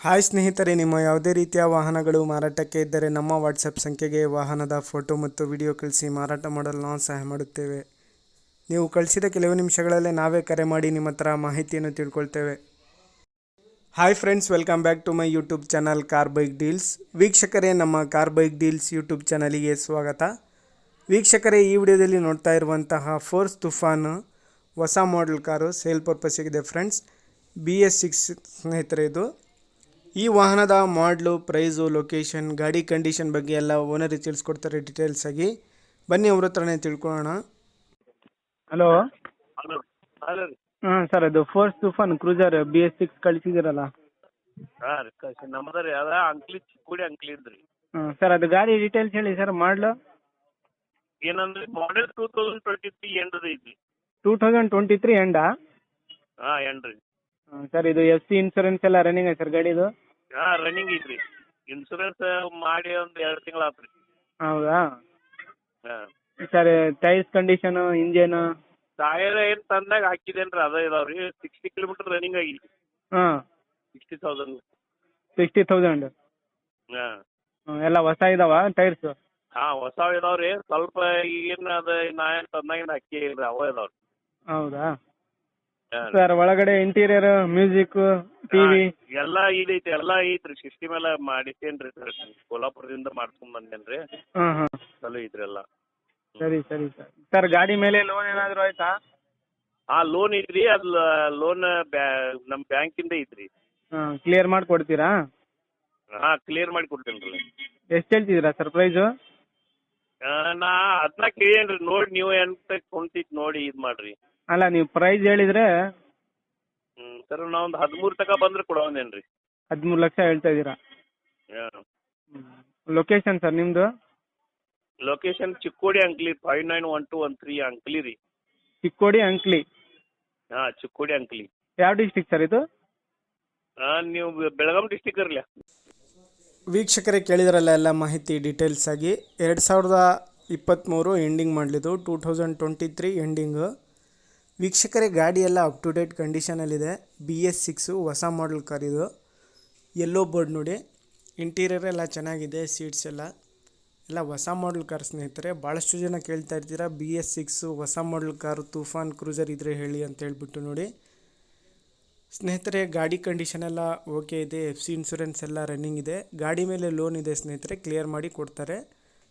Hi ಸ್ನೇಹಿತರೆ, ನಿಮ್ಮ ಯಾವುದೇ ರೀತಿಯ ವಾಹನಗಳು ಮಾರಾಟಕ್ಕೆ ಇದ್ದರೆ ನಮ್ಮ ವಾಟ್ಸಪ್ ಸಂಖ್ಯೆಗೆ ವಾಹನದ ಫೋಟೋ ಮತ್ತು ವಿಡಿಯೋ ಕಳಿಸಿ ಮಾರಾಟ ಮಾಡಲು ನಾವು ಸಹಾಯ ಮಾಡುತ್ತೇವೆ. ನೀವು ಕಳಿಸಿದ ಕೆಲವು ನಿಮಿಷಗಳಲ್ಲೇ ನಾವೇ ಕರೆ ಮಾಡಿ ನಿಮ್ಮ ಹತ್ರ ಮಾಹಿತಿಯನ್ನು ತಿಳ್ಕೊಳ್ತೇವೆ. Hi friends, welcome back to my YouTube channel car bike deals. ವೀಕ್ಷಕರೇ, ನಮ್ಮ ಕಾರ್ ಬೈಕ್ ಡೀಲ್ಸ್ ಯೂಟ್ಯೂಬ್ ಚಾನಲಿಗೆ ಸ್ವಾಗತ. ವೀಕ್ಷಕರೇ, ಈ ವಿಡಿಯೋದಲ್ಲಿ ನೋಡ್ತಾ ಇರುವಂತಹ ಫೋರ್ಸ್ ತುಫಾನ್ ಹೊಸ ಮಾಡೆಲ್ ಕಾರು ಸೇಲ್ ಪರ್ಪಸ್ಸಿಗಿದೆ ಫ್ರೆಂಡ್ಸ್. BS6 ಸ್ನೇಹಿತರೆ ಇದು. ಈ ವಾಹನದ ಮಾಡಲು, ಪ್ರೈಸು, ಲೊಕೇಶನ್, ಗಾಡಿ ಕಂಡೀಷನ್ ಬಗ್ಗೆ ಎಲ್ಲ ಓನರ್ ತಿಳಿಸ್ಕೊಡ್ತಾರೆ ಡೀಟೇಲ್ಸ್ ಆಗಿ. ಬನ್ನಿ ಅವ್ರ ಹತ್ರನೇ ತಿಳ್ಕೊಳ್ಳೋಣ. ಹಲೋ. ಹಲೋ ಹಲೋ ರೀ. ಹಾಂ ಸರ್, ಅದು ಫೋರ್ಸ್ ತುಫಾನ್ ಕ್ರೂಸರ್ BS6 ಕಳಿಸಿದ್ದೀರಲ್ಲ. ಹಾಂ ರೀ, ಕಳ್ಸಿ ನಮ್ಮದ ರೀ. ಅದ ಅಂಕ್ಲಿ ಚಿಕ್ಕುಡಿ ಅಂಕ್ಲಿ ಇದ್ರಿ. ಸರ್, ಅದು ಗಾಡಿ ಡೀಟೇಲ್ಸ್ ಹೇಳಿ ಸರ್. ಮಾಡಲು ಏನಂದ್ರೆ ಮಾಡೆಲ್ 2023 ಎಂಡ್ ಐತಿ. 2023 ಎಂಡಾ? ಹಾಂ, ಎಂಡ್ ರೀ. ಸರ್, ಇದು FC ಇನ್ಸೂರೆನ್ಸ್ ಎಲ್ಲ ರನ್ನಿಂಗ್ ಐತೆ ಸರ್ ಗಾಡಿದು? ಹಾಂ, ರನ್ನಿಂಗ್ ಐತ್ರಿ. ಇನ್ಸೂರೆನ್ಸ್ ಮಾಡಿ ಒಂದು 2 ತಿಂಗಳು ಆತ್ರಿ. ಹೌದಾ ಹಾಂ sir. Tyres condition, engine? Tyre ಏನು ತಂದಾಗ ಹಾಕಿದೇನ್ರಿ, ಅದ ಇದಾವ್ರಿ. 60 ಕಿಲೋಮೀಟರ್ ರನ್ನಿಂಗ್ ಆಗಿತ್ತು. ಹಾಂ, 60,000. 60,000. ಹಾಂ ಎಲ್ಲ ಹೊಸ ಇದಾವ ಟೈರ್ಸು? ಹಾಂ, ಹೊಸ ಇದಾವ್ರಿ. ಸ್ವಲ್ಪ ಏನು ಅದ ನಾ ಏನು ತಂದಾಗಿನ ಅಕ್ಕಿ ಇಲ್ರಿ, ಅವ ಇದಾವ್ರಿ. ಹೌದಾ ಹಾಂ ಸರ್. ಒಳಗಡೆ ಇಂಟೀರಿಯರ್, ಮ್ಯೂಸಿಕ್, ಟಿವಿ ಎಲ್ಲ ಇದೈತಿ, ಎಲ್ಲ ಐತ್ರಿ. ಸಿಸ್ಟಮ್ ಎಲ್ಲ ಮಾಡಿಸೇನ್ರಿ ಸರ್. ಕೋಲ್ಹಾಪುರದಿಂದ ಮಾಡ್ಕೊಂಡ್ ಬಂದೇನ್ರಿ. ಹಾಂ ಹಾಂ ಚಲೋ ಐತ್ರಿ ಎಲ್ಲ. ಸರಿ ಸರಿ ಸರ್. ಸರ್, ಗಾಡಿ ಮೇಲೆ ಲೋನ್ ಏನಾದರೂ ಆಯ್ತಾ? ಹಾಂ, ಲೋನ್ ಐತ್ರಿ. ಅದು ಲೋನ್ ನಮ್ಮ ಬ್ಯಾಂಕಿಂದ ಐತ್ರಿ. ಹಾಂ, ಕ್ಲಿಯರ್ ಮಾಡಿ ಕೊಡ್ತೀರಾ? ಹಾಂ, ಕ್ಲಿಯರ್ ಮಾಡಿ ಕೊಡ್ತೇನೆ ರೀ. ಎಷ್ಟು ಹೇಳ್ತಿದ್ದೀರಾ ಸರ್ ಪ್ರೈಸು? ನಾ ಅದನ್ನ ಕೇಳೇನ್ರಿ. ನೋಡಿ ನೀವು ಎಂತ ಕುಂತೈತಿ ನೋಡಿ ಇದು ಮಾಡ್ರಿ. ಅಲ್ಲ, ನೀವು ಪ್ರೈಸ್ ಹೇಳಿದ್ರೆ. ಸರ್, ನಾ ಒಂದು 13 ತನಕ ಬಂದ್ರೆ ಕೊಡೋದೇನ್ರಿ. 13 ಲಕ್ಷ ಹೇಳ್ತಾ ಇದ್ದೀರಾ? ಹಾಂ. ಲೊಕೇಶನ್ ಸರ್ ನಿಮ್ಮದು? ಲೊಕೇಶನ್ ಚಿಕ್ಕೋಡಿ ಅಂಕ್ಲಿ, 591213 ಅಂಕ್ಲಿ ರೀ. ಚಿಕ್ಕೋಡಿ ಅಂಕ್ಲಿ? ಹಾಂ, ಚಿಕ್ಕೋಡಿ ಅಂಕ್ಲಿ. ಯಾವ ಡಿಸ್ಟಿಕ್ ಸರ್ ಇದು? ನೀವು ಬೆಳಗಾಂ ಡಿಸ್ಟಿಕ್ ಇರಲಿ. ವೀಕ್ಷಕರೇ, ಕೇಳಿದ್ರಲ್ಲ ಎಲ್ಲ ಮಾಹಿತಿ ಡೀಟೇಲ್ಸ್ ಆಗಿ. 2023 ಎಂಡಿಂಗ್ ಮಾಡಲಿದ್ದು, 2023 ಎಂಡಿಂಗು. ವೀಕ್ಷಕರೇ, ಗಾಡಿ ಎಲ್ಲ ಅಪ್ ಟು ಡೇಟ್ ಕಂಡೀಷನಲ್ಲಿದೆ. BS6 ಹೊಸ ಮಾಡಲ್ ಕಾರ್ ಇದು. ಯೆಲ್ಲೋ ಬೋರ್ಡ್ ನೋಡಿ. ಇಂಟೀರಿಯರ್ ಎಲ್ಲ ಚೆನ್ನಾಗಿದೆ, ಸೀಟ್ಸ್ ಎಲ್ಲ ಹೊಸ ಮಾಡಲ್ ಕಾರ್ ಸ್ನೇಹಿತರೆ. ಭಾಳಷ್ಟು ಜನ ಕೇಳ್ತಾ ಇರ್ತೀರಾ BS6 ಹೊಸ ಮಾಡಲ್ ಕಾರು ತುಫಾನ್ ಕ್ರೂಸರ್ ಇದ್ರೆ ಹೇಳಿ ಅಂತ ಹೇಳ್ಬಿಟ್ಟು ನೋಡಿ ಸ್ನೇಹಿತರೆ. ಗಾಡಿ ಕಂಡೀಷನ್ ಎಲ್ಲ ಓಕೆ ಇದೆ. FC ಇನ್ಸೂರೆನ್ಸ್ ಎಲ್ಲ ರನ್ನಿಂಗ್ ಇದೆ. ಗಾಡಿ ಮೇಲೆ ಲೋನ್ ಇದೆ ಸ್ನೇಹಿತರೆ, ಕ್ಲಿಯರ್ ಮಾಡಿ ಕೊಡ್ತಾರೆ.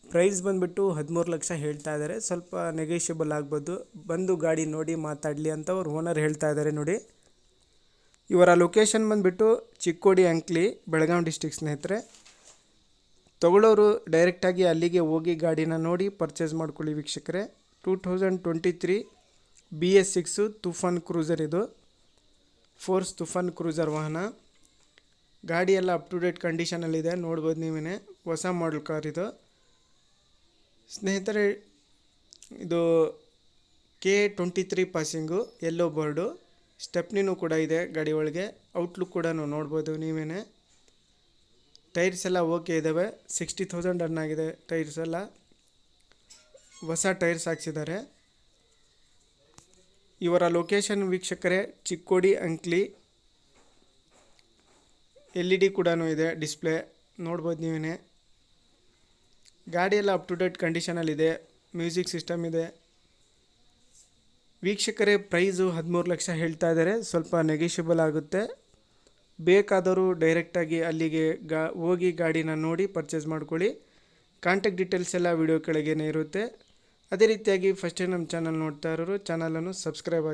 ಪ್ರೈಸ್ ಬಂದುಬಿಟ್ಟು 13 ಲಕ್ಷ ಹೇಳ್ತಾ ಇದ್ದಾರೆ. ಸ್ವಲ್ಪ ನೆಗೋಷಿಯಬಲ್ ಆಗ್ಬೋದು. ಬಂದು ಗಾಡಿ ನೋಡಿ ಮಾತಾಡಲಿ ಅಂತ ಅವ್ರು ಓನರ್ ಹೇಳ್ತಾ ಇದ್ದಾರೆ ನೋಡಿ. ಇವರ ಲೊಕೇಶನ್ ಬಂದುಬಿಟ್ಟು ಚಿಕ್ಕೋಡಿ ಅಂಕ್ಲಿ, ಬೆಳಗಾಂ ಡಿಸ್ಟಿಕ್ ಸ್ನೇಹಿತರೆ. ತಗೊಳ್ಳೋರು ಡೈರೆಕ್ಟಾಗಿ ಅಲ್ಲಿಗೆ ಹೋಗಿ ಗಾಡಿನ ನೋಡಿ ಪರ್ಚೇಸ್ ಮಾಡ್ಕೊಳ್ಳಿ ವೀಕ್ಷಕರೇ. 2023 BS6 ತುಫಾನ್ ಕ್ರೂಸರ್ ಇದು. ಫೋರ್ಸ್ ತುಫಾನ್ ಕ್ರೂಸರ್ ವಾಹನ. ಗಾಡಿ ಎಲ್ಲ ಅಪ್ ಟು ಡೇಟ್ ಕಂಡೀಷನಲ್ಲಿದೆ, ನೋಡ್ಬೋದು ನೀವೇ. ಹೊಸ ಮಾಡಲ್ ಕಾರ್ ಇದು ಸ್ನೇಹಿತರೆ. ಇದು K23 ಪಾಸಿಂಗು, ಯೆಲ್ಲೋ ಬೋರ್ಡು, ಸ್ಟೆಪ್ನಿನೂ ಕೂಡ ಇದೆ ಗಾಡಿ ಒಳಗೆ. ಔಟ್ಲುಕ್ ಕೂಡ ನೋಡ್ಬೋದು ನೀವೇ. ಟೈರ್ಸ್ ಎಲ್ಲ ಓಕೆ ಇದ್ದಾವೆ. 60,000 ರನ್ ಆಗಿದೆ ಟೈರ್ಸ್ ಎಲ್ಲ. ಹೊಸ ಟೈರ್ಸ್ ಹಾಕ್ಸಿದ್ದಾರೆ. ಇವರ ಲೊಕೇಶನ್ ವೀಕ್ಷಕರೇ ಚಿಕ್ಕೋಡಿ ಅಂಕ್ಲಿ. LED ಕೂಡ ಇದೆ, ಡಿಸ್ಪ್ಲೇ ನೋಡ್ಬೋದು ನೀವೇ. ಗಾಡಿ ಎಲ್ಲ ಅಪ್ ಟು ಡೇಟ್ ಕಂಡೀಷನಲ್ಲಿದೆ. ಮ್ಯೂಸಿಕ್ ಸಿಸ್ಟಮ್ ಇದೆ ವೀಕ್ಷಕರೇ. ಪ್ರೈಸು 13 ಲಕ್ಷ ಹೇಳ್ತಾ ಇದ್ದಾರೆ. ಸ್ವಲ್ಪ ನೆಗೋಷಿಯಬಲ್ ಆಗುತ್ತೆ. ಬೇಕಾದರೂ ಡೈರೆಕ್ಟಾಗಿ ಅಲ್ಲಿಗೆ ಹೋಗಿ ಗಾಡಿನ ನೋಡಿ ಪರ್ಚೇಸ್ ಮಾಡ್ಕೊಳ್ಳಿ. ಕಾಂಟ್ಯಾಕ್ಟ್ ಡೀಟೇಲ್ಸ್ ಎಲ್ಲ ವಿಡಿಯೋ ಕೆಳಗೇನೆ ಇರುತ್ತೆ. ಅದೇ ರೀತಿಯಾಗಿ ಫಸ್ಟ್ ಟೈಮ್ ನಮ್ಮ ಚಾನಲ್ ನೋಡ್ತಾ ಇರೋರು ಚಾನಲನ್ನು ಸಬ್ಸ್ಕ್ರೈಬ್ ಆಗಿ.